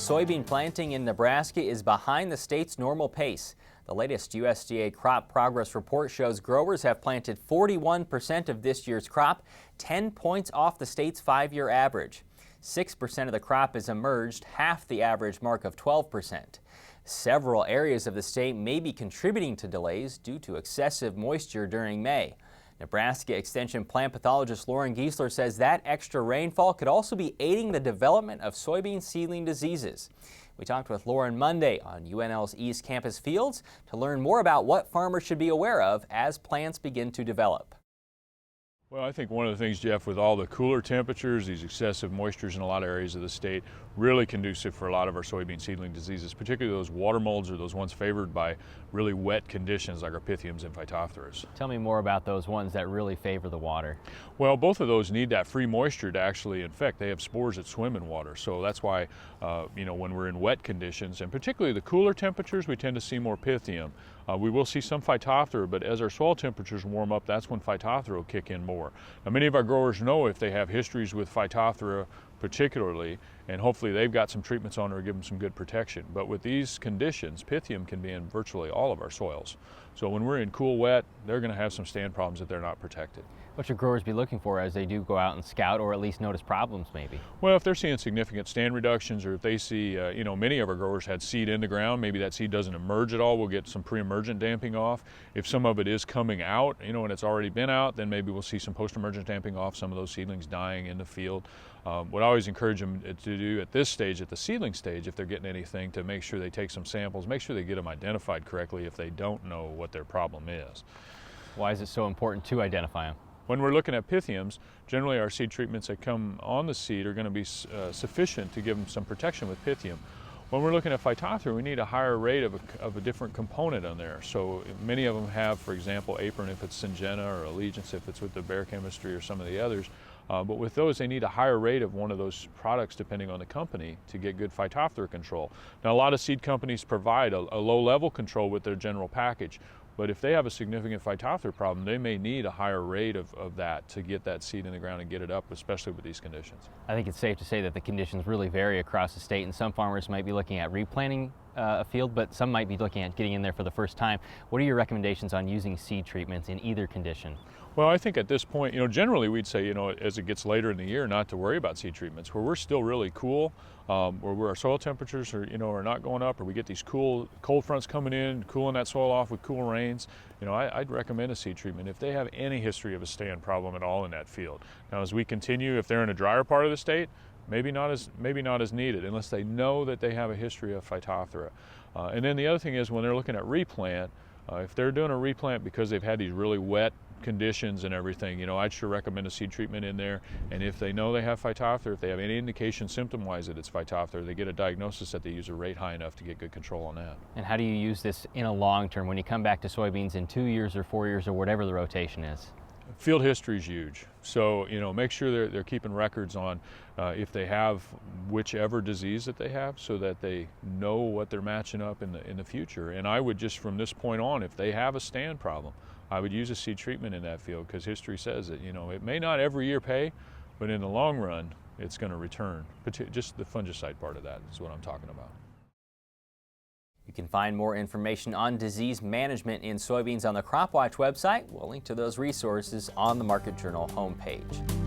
soybean planting in Nebraska is behind the state's normal pace. The latest USDA crop progress report shows growers have planted 41% of this year's crop, 10 points off the state's 5-year average. 6% of the crop has emerged, half the average mark of 12%. Several areas of the state may be contributing to delays due to excessive moisture during May. Nebraska Extension plant pathologist Loren Giesler says that extra rainfall could also be aiding the development of soybean seedling diseases. We talked with Loren Monday on UNL's East Campus fields to learn more about what farmers should be aware of as plants begin to develop. Well, I think one of the things, Jeff, with all the cooler temperatures, these excessive moistures in a lot of areas of the state, really conducive for a lot of our soybean seedling diseases, particularly those water molds or those ones favored by really wet conditions like our Pythiums and Phytophthora. Tell me more about those ones that really favor the water. Well, both of those need that free moisture to actually infect. They have spores that swim in water, so that's why, when we're in wet conditions, and particularly the cooler temperatures, we tend to see more Pythium. We will see some Phytophthora, but as our soil temperatures warm up, that's when Phytophthora will kick in more. Now, many of our growers know if they have histories with Phytophthora particularly, and hopefully they've got some treatments on or give them some good protection. But with these conditions, Pythium can be in virtually all of our soils. So when we're in cool, wet, they're going to have some stand problems if they're not protected. What should growers be looking for as they do go out and scout, or at least notice problems maybe? Well, if they're seeing significant stand reductions, or if they see, many of our growers had seed in the ground, maybe that seed doesn't emerge at all, we'll get some pre-emergent damping off. If some of it is coming out, and it's already been out, then maybe we'll see some post-emergent damping off, some of those seedlings dying in the field. What I always encourage them to do at this stage, at the seedling stage, if they're getting anything, to make sure they take some samples, make sure they get them identified correctly if they don't know what their problem is. Why is it so important to identify them? When we're looking at Pythiums, generally our seed treatments that come on the seed are going to be sufficient to give them some protection with Pythium. When we're looking at Phytophthora, we need a higher rate of a different component on there. So many of them have, for example, Apron if it's Syngenta, or Allegiance if it's with the Bear chemistry or some of the others. But with those, they need a higher rate of one of those products depending on the company to get good Phytophthora control. Now, a lot of seed companies provide a low-level control with their general package. But if they have a significant Phytophthora problem, they may need a higher rate of that to get that seed in the ground and get it up, especially with these conditions. I think it's safe to say that the conditions really vary across the state, and some farmers might be looking at replanting a field, but some might be looking at getting in there for the first time. What are your recommendations on using seed treatments in either condition? Well, I think at this point, generally we'd say, as it gets later in the year, not to worry about seed treatments. Where we're still really cool, where our soil temperatures are not going up, or we get these cold fronts coming in, cooling that soil off with cool rains, I'd recommend a seed treatment if they have any history of a stand problem at all in that field. Now, as we continue, if they're in a drier part of the state, maybe not as needed, unless they know that they have a history of Phytophthora. And then the other thing is, when they're looking at replant, if they're doing a replant because they've had these really wet conditions and everything, I'd sure recommend a seed treatment in there. And if they know they have Phytophthora, if they have any indication symptom-wise that it's Phytophthora, they get a diagnosis that they use a rate high enough to get good control on that. And how do you use this in a long term when you come back to soybeans in 2 years or 4 years or whatever the rotation is? Field history is huge. So, make sure they're keeping records on if they have whichever disease that they have, so that they know what they're matching up in the future. And I would just, from this point on, if they have a stand problem, I would use a seed treatment in that field, because history says that, it may not every year pay, but in the long run, it's going to return. Just the fungicide part of that is what I'm talking about. You can find more information on disease management in soybeans on the CropWatch website. We'll link to those resources on the Market Journal homepage.